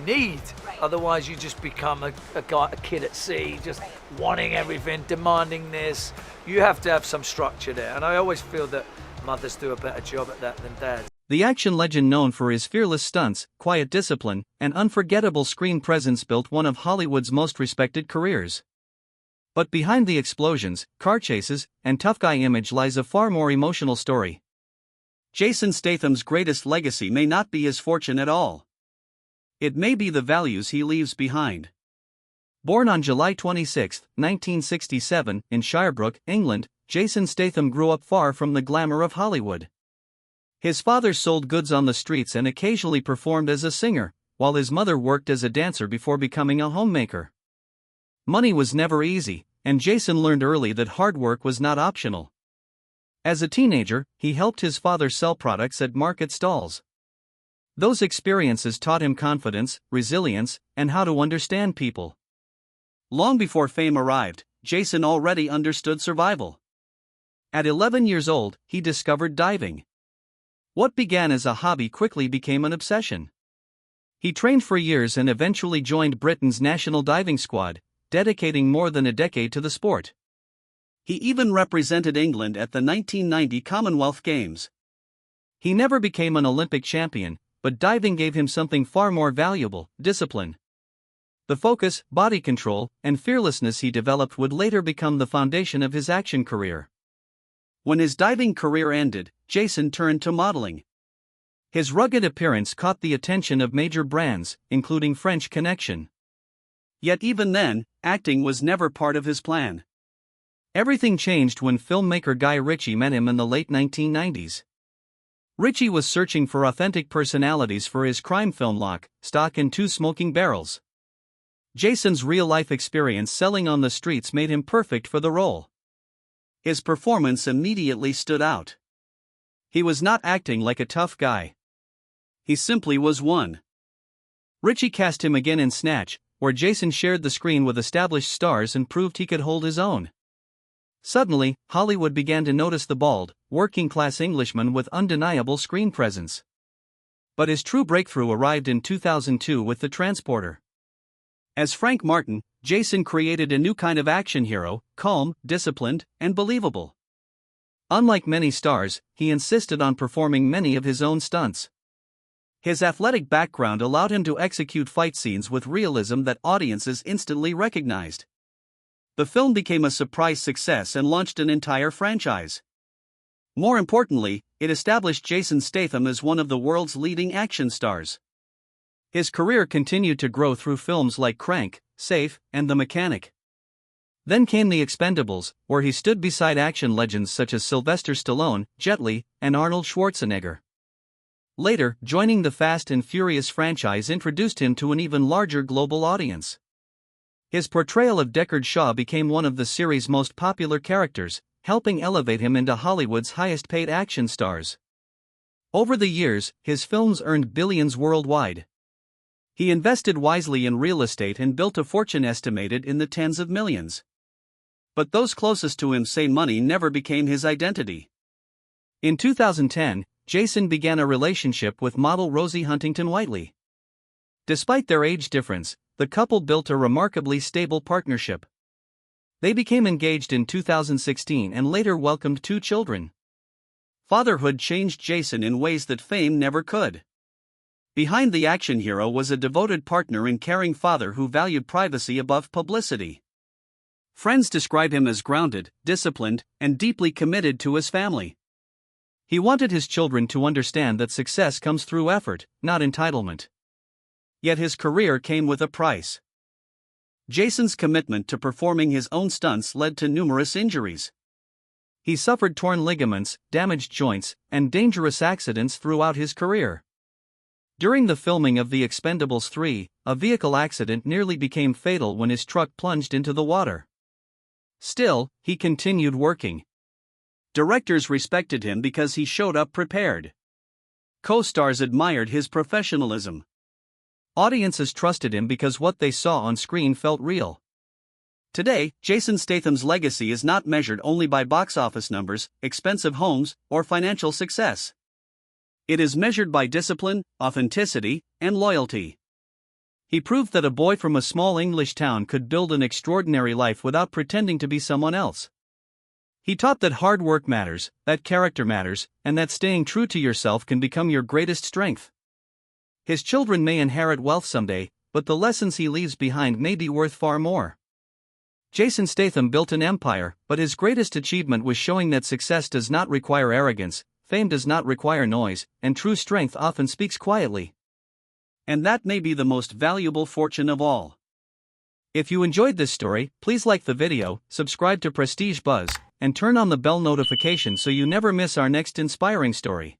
need. Otherwise, you just become a kid at sea, just wanting everything, demanding this. You have to have some structure there. And I always feel that mothers do a better job at that than dads. The action legend known for his fearless stunts, quiet discipline, and unforgettable screen presence built one of Hollywood's most respected careers. But behind the explosions, car chases, and tough guy image lies a far more emotional story. Jason Statham's greatest legacy may not be his fortune at all. It may be the values he leaves behind. Born on July 26, 1967, in Shirebrook, England, Jason Statham grew up far from the glamour of Hollywood. His father sold goods on the streets and occasionally performed as a singer, while his mother worked as a dancer before becoming a homemaker. Money was never easy, and Jason learned early that hard work was not optional. As a teenager, he helped his father sell products at market stalls. Those experiences taught him confidence, resilience, and how to understand people. Long before fame arrived, Jason already understood survival. At 11 years old, he discovered diving. What began as a hobby quickly became an obsession. He trained for years and eventually joined Britain's national diving squad, dedicating more than a decade to the sport. He even represented England at the 1990 Commonwealth Games. He never became an Olympic champion, but diving gave him something far more valuable: discipline. The focus, body control, and fearlessness he developed would later become the foundation of his action career. When his diving career ended, Jason turned to modeling. His rugged appearance caught the attention of major brands, including French Connection. Yet even then, acting was never part of his plan. Everything changed when filmmaker Guy Ritchie met him in the late 1990s. Ritchie was searching for authentic personalities for his crime film Lock, Stock and Two Smoking Barrels. Jason's real-life experience selling on the streets made him perfect for the role. His performance immediately stood out. He was not acting like a tough guy. He simply was one. Ritchie cast him again in Snatch, where Jason shared the screen with established stars and proved he could hold his own. Suddenly, Hollywood began to notice the bald, working-class Englishman with undeniable screen presence. But his true breakthrough arrived in 2002 with The Transporter. As Frank Martin, Jason created a new kind of action hero, calm, disciplined, and believable. Unlike many stars, he insisted on performing many of his own stunts. His athletic background allowed him to execute fight scenes with realism that audiences instantly recognized. The film became a surprise success and launched an entire franchise. More importantly, it established Jason Statham as one of the world's leading action stars. His career continued to grow through films like Crank, Safe, and The Mechanic. Then came The Expendables, where he stood beside action legends such as Sylvester Stallone, Jet Li, and Arnold Schwarzenegger. Later, joining the Fast and Furious franchise introduced him to an even larger global audience. His portrayal of Deckard Shaw became one of the series' most popular characters, helping elevate him into Hollywood's highest-paid action stars. Over the years, his films earned billions worldwide. He invested wisely in real estate and built a fortune estimated in the tens of millions. But those closest to him say money never became his identity. In 2010, Jason began a relationship with model Rosie Huntington-Whiteley. Despite their age difference, the couple built a remarkably stable partnership. They became engaged in 2016 and later welcomed 2 children. Fatherhood changed Jason in ways that fame never could. Behind the action hero was a devoted partner and caring father who valued privacy above publicity. Friends describe him as grounded, disciplined, and deeply committed to his family. He wanted his children to understand that success comes through effort, not entitlement. Yet his career came with a price. Jason's commitment to performing his own stunts led to numerous injuries. He suffered torn ligaments, damaged joints, and dangerous accidents throughout his career. During the filming of The Expendables 3, a vehicle accident nearly became fatal when his truck plunged into the water. Still, he continued working. Directors respected him because he showed up prepared. Co-stars admired his professionalism. Audiences trusted him because what they saw on screen felt real. Today, Jason Statham's legacy is not measured only by box office numbers, expensive homes, or financial success. It is measured by discipline, authenticity, and loyalty. He proved that a boy from a small English town could build an extraordinary life without pretending to be someone else. He taught that hard work matters, that character matters, and that staying true to yourself can become your greatest strength. His children may inherit wealth someday, but the lessons he leaves behind may be worth far more. Jason Statham built an empire, but his greatest achievement was showing that success does not require arrogance, fame does not require noise, and true strength often speaks quietly. And that may be the most valuable fortune of all. If you enjoyed this story, please like the video, subscribe to Prestige Buzz, and turn on the bell notification so you never miss our next inspiring story.